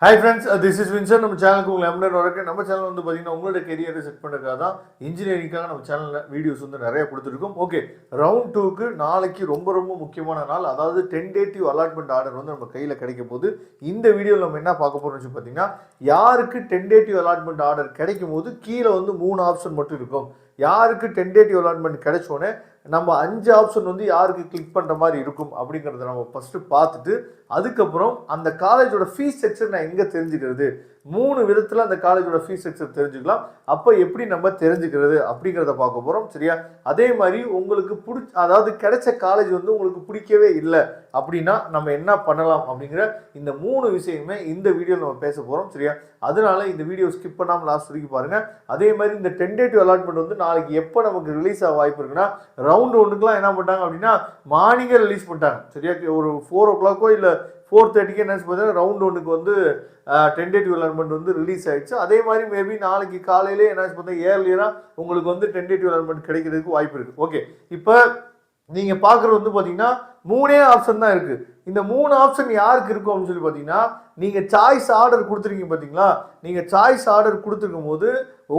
Hi friends, this is Vincent. நம்ம சேனலுக்கு உங்களை எம்டன் வரக்கு நம்ம சேனல் வந்து பார்த்தீங்கன்னா உங்களோட கெரியரை செட் பண்ணுறதுக்காக தான் இன்ஜினியரிங்காக நம்ம சேனலில் வீடியோஸ் வந்து நிறைய கொடுத்துருக்கோம். ஓகே, ரவுண்ட் 2க்கு நாளைக்கு ரொம்ப ரொம்ப முக்கியமான நாள். அதாவது டென்டேட்டிவ் அலாட்மெண்ட் ஆர்டர் வந்து நம்ம கையில் கிடைக்கும் போது இந்த வீடியோவில் நம்ம என்ன பார்க்க போகிறோம்னு சொல்லி பார்த்தீங்கன்னா, யாருக்கு டென்டேட்டிவ் அலாட்மெண்ட் ஆர்டர் கிடைக்கும் போது கீழே வந்து 3 ஆப்ஷன் மட்டும் இருக்கும். யாருக்கு டென்டேட்டிவ் அலாட்மெண்ட் கிடைச்சோன்னே நம்ம 5 ஆப்ஷன் வந்து யாருக்கு கிளிக் பண்ணுற மாதிரி இருக்கும் அப்படிங்கிறத நம்ம ஃபஸ்ட்டு பார்த்துட்டு, அதுக்கப்புறம் அந்த காலேஜோட ஃபீஸ் ஸ்ட்ரக்சர் நான் எங்கே தெரிஞ்சுக்கிறது, 3 விதத்தில் அந்த காலேஜோட ஃபீஸ் ஸ்ட்ரக்சர் தெரிஞ்சுக்கலாம். அப்போ எப்படி நம்ம தெரிஞ்சுக்கிறது அப்படிங்கிறத பார்க்க போகிறோம். சரியா? அதே மாதிரி உங்களுக்கு அதாவது கிடைச்ச காலேஜ் வந்து உங்களுக்கு பிடிக்கவே இல்லை அப்படின்னா நம்ம என்ன பண்ணலாம் அப்படிங்கிற இந்த 3 விஷயமே இந்த வீடியோவில் நம்ம பேச போகிறோம். சரியா? அதனால இந்த வீடியோ ஸ்கிப் பண்ணாமல் லாஸ்ட் வரைக்கும் பாருங்கள். அதே மாதிரி இந்த டென்டேட்டிவ் அலாட்மெண்ட் வந்து நாளைக்கு எப்போ நமக்கு ரிலீஸ் ஆக வாய்ப்பு இருக்குன்னா, ரவுண்ட் 1க்குலாம் என்ன பண்ணிட்டாங்க அப்படின்னா மார்னிங்கே ரிலீஸ் பண்ணிட்டாங்க. சரியா? ஒரு 4 o'clock இல்லை 4:30 என்ன பார்த்தீங்கன்னா ரவுண்ட் 1க்கு வந்து டென்டேட்டிவ் அலாட்மெண்ட் வந்து ரிலீஸ் ஆயிடுச்சு. அதே மாதிரி மேபி நாளைக்கு காலையிலே என்ன பார்த்தா ஏர்லியராக உங்களுக்கு வந்து டென்டேட்டிவ் அலாட்மெண்ட் கிடைக்கிறதுக்கு வாய்ப்பு இருக்குது. ஓகே, இப்போ நீங்கள் பார்க்குறது வந்து பார்த்தீங்கன்னா 3 ஆப்ஷன் தான் இருக்குது. இந்த 3 ஆப்ஷன் யாருக்கு இருக்கும் அப்படின்னு சொல்லி பார்த்தீங்கன்னா, நீங்கள் சாய்ஸ் ஆர்டர் கொடுத்துருக்கீங்க பார்த்தீங்களா, நீங்கள் சாய்ஸ் ஆர்டர் கொடுத்துருக்கும் போது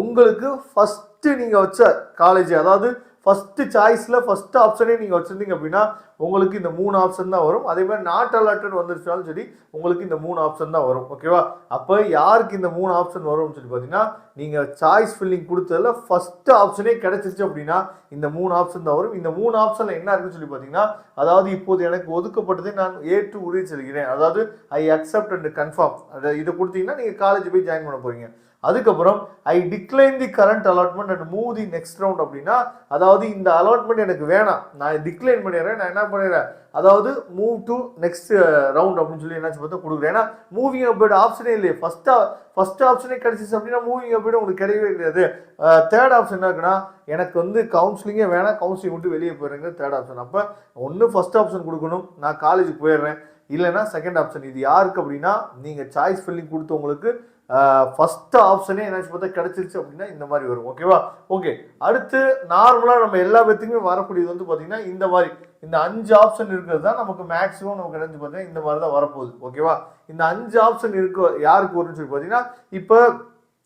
உங்களுக்கு ஃபஸ்ட்டு நீங்கள் வச்ச காலேஜ், அதாவது ஃபஸ்ட்டு சாய்ஸில் ஃபஸ்ட்டு ஆப்ஷனே நீங்கள் வச்சுருந்தீங்க அப்படின்னா உங்களுக்கு இந்த 3 ஆப்ஷன் தான் வரும். அதே மாதிரி நாட் அலாட்டட் வந்துருச்சாலும் சரி உங்களுக்கு இந்த 3 ஆப்ஷன் தான் வரும். ஓகேவா? அப்போ யாருக்கு இந்த 3 ஆப்ஷன் வரும்னு சொல்லி பார்த்தீங்கன்னா, நீங்கள் சாய்ஸ் ஃபில்லிங் கொடுத்ததில் ஃபஸ்ட்டு ஆப்ஷனே கிடைச்சிருச்சு அப்படின்னா இந்த 3 ஆப்ஷன் தான் வரும். இந்த 3 ஆப்ஷனில் என்ன இருக்குன்னு சொல்லி பார்த்தீங்கன்னா, அதாவது இப்போது எனக்கு ஒதுக்கப்பட்டதை நான் A2 உறுதி செல்கிறேன், அதாவது ஐ அக்செப்ட் அண்ட் கன்ஃபார்ம், அதை இதை கொடுத்தீங்கன்னா நீங்கள் காலேஜ் போய் ஜாயின் பண்ண போகிறீங்க. அதுக்கப்புறம் I decline the current allotment and move the next round அப்படின்னா, அதாவது இந்த அலாட்மெண்ட் எனக்கு வேணாம், நான் டிக்ளைன் பண்ணிடுறேன், நான் என்ன பண்ணிடுறேன், அதாவது மூவ் டு நெக்ஸ்ட் ரவுண்ட் அப்படின்னு சொல்லி என்ன பார்த்தா கொடுக்குறேன். ஏன்னா மூவிங் அப்டேட் ஆப்ஷனே இல்லையே, ஃபர்ஸ்ட் ஆப்ஷனே கிடைச்சிச்சு அப்படின்னா மூவிங் அப்டேட் உங்களுக்கு கிடையவே கிடையாது. தேர்ட் ஆப்ஷன் என்ன இருக்குன்னா, எனக்கு வந்து கவுன்சிலிங்கே வேணாம், கவுன்சிலிங் விட்டு வெளியே போயிடுறேங்க தேர்ட் ஆப்ஷன். அப்போ ஒன்று ஃபர்ஸ்ட் ஆப்ஷன் கொடுக்கணும், நான் காலேஜுக்கு போயிடுறேன், இல்லைன்னா செகண்ட் ஆப்ஷன். இது யாருக்கு அப்படின்னா, நீங்கள் சாய்ஸ் ஃபில்லிங் கொடுத்தவங்களுக்கு ஃபஸ்ட்டு ஆப்ஷனே என்ன பார்த்தா கிடச்சிருச்சு அப்படின்னா இந்த மாதிரி வரும். ஓகேவா? ஓகே, அடுத்து நார்மலாக நம்ம எல்லா பேத்துக்குமே வரக்கூடியது வந்து பார்த்தீங்கன்னா இந்த மாதிரி இந்த 5 ஆப்ஷன் இருக்கிறது தான் நமக்கு மேக்ஸிமம் நமக்கு கிடைச்சி பார்த்தீங்கன்னா இந்த மாதிரி தான் வரப்போகுது. ஓகேவா? இந்த 5 ஆப்ஷன் இருக்க யாருக்கு வரும்னு சொல்லி பார்த்தீங்கன்னா, இப்போ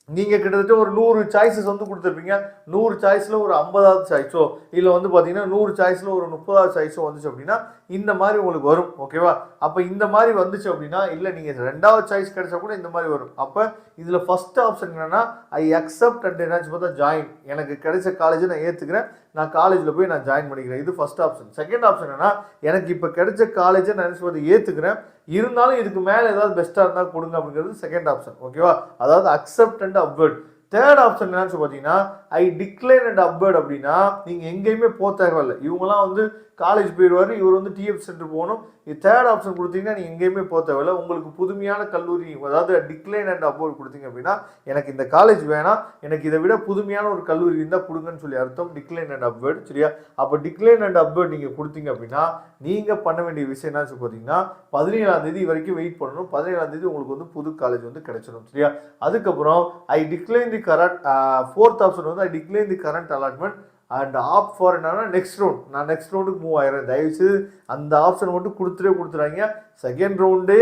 நீங்கள் கிட்டத்தட்ட ஒரு 100 சாய்ஸஸ் வந்து கொடுத்துருப்பீங்க. 100 சாய்ஸில் ஒரு 50வது சாய்ஸோ இல்லை வந்து பார்த்தீங்கன்னா 100 சாய்ஸில் ஒரு 30வது சாய்ஸோ வந்துச்சு அப்படின்னா இந்த மாதிரி உங்களுக்கு வரும். ஓகேவா? அப்போ இந்த மாதிரி வந்துச்சு அப்படின்னா, இல்லை நீங்கள் 2வது சாய்ஸ் கிடைச்சா கூட இந்த மாதிரி வரும். அப்போ இதில் ஃபஸ்ட் ஆப்ஷன் என்னன்னா, ஐ அக்செப்ட் அண்ட் என்னாச்சு பார்த்தா ஜாயின், எனக்கு கிடைச்ச காலேஜை நான் ஏற்றுக்கிறேன், நான் காலேஜில் போய் நான் ஜாயின் பண்ணிக்கிறேன். இது ஃபஸ்ட் ஆப்ஷன். செகண்ட் ஆப்ஷன் என்னன்னா, எனக்கு இப்போ கிடைச்ச காலேஜை நான் நினச்சி பார்த்து ஏற்றுக்கிறேன், இருந்தாலும் இதுக்கு மேலே ஏதாவது பெஸ்ட்டாக இருந்தால் கொடுங்க அப்படிங்கிறது செகண்ட் ஆப்ஷன். ஓகேவா? அதாவது accept and upward. Third option என்னன்னு பார்த்தீங்கன்னா, ஐ டிக்ளைன் அண்ட் அப்வேர்ட் அப்படின்னா நீங்கள் எங்கேயுமே போக தேவையில்லை, இவங்களாம் வந்து காலேஜ் போயிடுவார், இவர் வந்து டிஎஃப் சென்டர் போகணும். இது தேர்ட் ஆப்ஷன் கொடுத்தீங்கன்னா நீங்கள் எங்கேயுமே போக தேவையில்லை. உங்களுக்கு புதுமையான கல்லூரி, அதாவது டிக்ளைன் அண்ட் அப்வேர்ட் கொடுத்தீங்க அப்படின்னா, எனக்கு இந்த காலேஜ் வேணாம், எனக்கு இதை விட புதுமையான ஒரு கல்லூரி இருந்தால் கொடுங்கன்னு சொல்லி அர்த்தம் டிக்ளைன் அண்ட் அப்வேர்ட். சரியா? அப்போ டிக்ளைன் அண்ட் அப்வேர்ட் நீங்கள் கொடுத்தீங்க அப்படின்னா நீங்கள் பண்ண வேண்டிய விஷயம் என்னன்னு பார்த்தீங்கன்னா, 17ஆம் தேதி வரைக்கும் வெயிட் பண்ணணும். 17ஆம் தேதி உங்களுக்கு வந்து புது காலேஜ் வந்து கிடைச்சிடும். சரியா? அதுக்கப்புறம் I decline the current, fourth option வந்து I decline the current allotment and opt for என்னன்னா நெக்ஸ்ட் ரவுண்ட், நான் நெக்ஸ்ட் ரவுண்டுக்கு மூவ் ஆகிறேன். தயவுசெய்து அந்த ஆப்ஷன் மட்டும் கொடுத்துறாங்க. செகண்ட் ரவுண்டே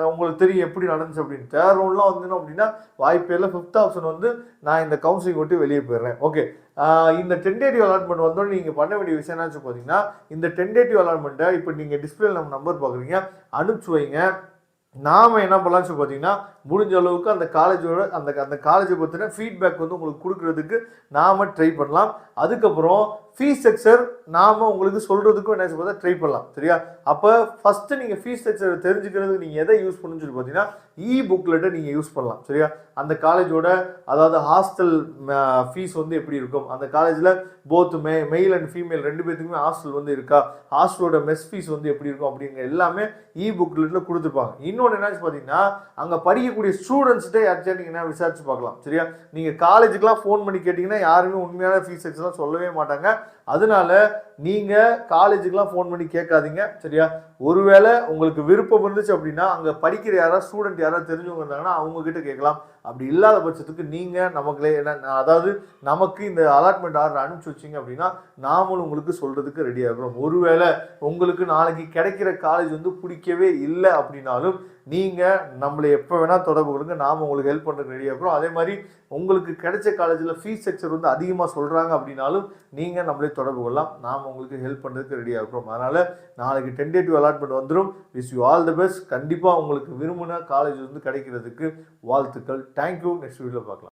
உங்களுக்கு தெரியும் எப்படி நடந்துச்சு அப்படின்னு. தேர்ட் ரவுண்ட்லாம் வந்துடும் அப்படின்னா வாய்ப்பே இல்லை. ஃபிஃப்த் ஆப்ஷன் வந்து நான் இந்த கவுன்சிலிங் விட்டு வெளியே போயிடுறேன். ஓகே, இந்த டென்டேட்டிவ் அலாட்மெண்ட் வந்தோடனே நீங்கள் பண்ண வேண்டிய விஷயம் என்னன்னு பார்த்தீங்கன்னா, இந்த டென்டேட்டிவ் அலாட்மெண்ட்டை இப்போ நீங்கள் டிஸ்பிளேல நம்ம நம்பர் பார்க்குறீங்க, அனுப்பிச்சு வைங்க. நாம் என்ன பண்ணலாம்னு சொல்லி பார்த்தீங்கன்னா, முடிஞ்ச அளவுக்கு அந்த காலேஜோட அந்த காலேஜை பற்றின ஃபீட்பேக் வந்து உங்களுக்கு கொடுக்குறதுக்கு நாம் ட்ரை பண்ணலாம். அதுக்கப்புறம் ஃபீஸ் ஸ்ட்ரக்சர் நாம் உங்களுக்கு சொல்கிறதுக்கும் என்ன பார்த்தா ட்ரை பண்ணலாம். சரியா? அப்போ ஃபஸ்ட்டு நீங்கள் ஃபீஸ் ஸ்ட்ரக்சர் தெரிஞ்சுக்கிறதுக்கு நீங்கள் எதை யூஸ் பண்ணுன்னு சொல்லி பார்த்தீங்கன்னா, புக்லெட்டை நீங்கள் யூஸ் பண்ணலாம். சரியா? அந்த காலேஜோட அதாவது ஹாஸ்டல் ஃபீஸ் வந்து எப்படி இருக்கும், அந்த காலேஜில் போத் மெயில் அண்ட் ஃபீமேல் 2 பேத்துக்குமே ஹாஸ்டல் வந்து இருக்கா, ஹாஸ்டலோட மெஸ் ஃபீஸ் வந்து எப்படி இருக்கும் அப்படிங்கிற எல்லாமே புக்லெட்டில் கொடுத்துருப்பாங்க. இன்னொன்று என்னாச்சு பார்த்தீங்கன்னா, அங்கே படிக்கக்கூடிய ஸ்டூடெண்ட்ஸ்கிட்ட யார்கிட்ட நீங்கள் என்ன விசாரிச்சு பார்க்கலாம். சரியா? நீங்கள் காலேஜுக்கெலாம் ஃபோன் பண்ணி கேட்டிங்கன்னா யாருமே உண்மையான ஃபீஸ் ஸ்ட்ரக்சர்லாம் சொல்லவே மாட்டாங்க. அதனால நீங்கள் காலேஜுக்கெலாம் ஃபோன் பண்ணி கேட்காதீங்க சரியா. ஒருவேளை உங்களுக்கு விருப்பம் இருந்துச்சு அப்படின்னா அங்கே படிக்கிற யாராவது ஸ்டூடெண்ட் யாராவது தெரிஞ்சவங்க இருந்தாங்கன்னா அவங்கக்கிட்ட கேட்கலாம். அப்படி இல்லாத பட்சத்துக்கு நீங்கள் நமக்குள்ளே அதாவது நமக்கு இந்த அலாட்மெண்ட் ஆர்டர் அனுப்பிச்சி வச்சிங்க அப்படின்னா நாமளும் உங்களுக்கு சொல்கிறதுக்கு ரெடி ஆகிறோம். ஒருவேளை உங்களுக்கு நாளைக்கு கிடைக்கிற காலேஜ் வந்து பிடிக்கவே இல்லை அப்படின்னாலும் நீங்கள் நம்மளை எப்போ வேணால் தொடர்பு கொடுங்க, நாம் உங்களுக்கு ஹெல்ப் பண்ணுறதுக்கு ரெடியாக இருக்கிறோம். அதே மாதிரி உங்களுக்கு கிடைச்ச காலேஜில் ஃபீஸ் ஸ்ட்ரக்சர் வந்து அதிகமாக சொல்கிறாங்க அப்படின்னாலும் நீங்கள் நம்மளே தொடர்பு கொள்ளலாம், நாம் உங்களுக்கு ஹெல்ப் பண்ணுறதுக்கு ரெடியாக இருக்கிறோம். அதனால் நாளைக்கு டென்டேட்டிவ் அலாட்மெண்ட் வந்துடும். Wish you all the best. கண்டிப்பாக உங்களுக்கு விரும்பின காலேஜ் வந்து கிடைக்கிறதுக்கு வாழ்த்துக்கள். தேங்க்யூ. நெக்ஸ்ட் வீடியோவில் பார்க்கலாம்.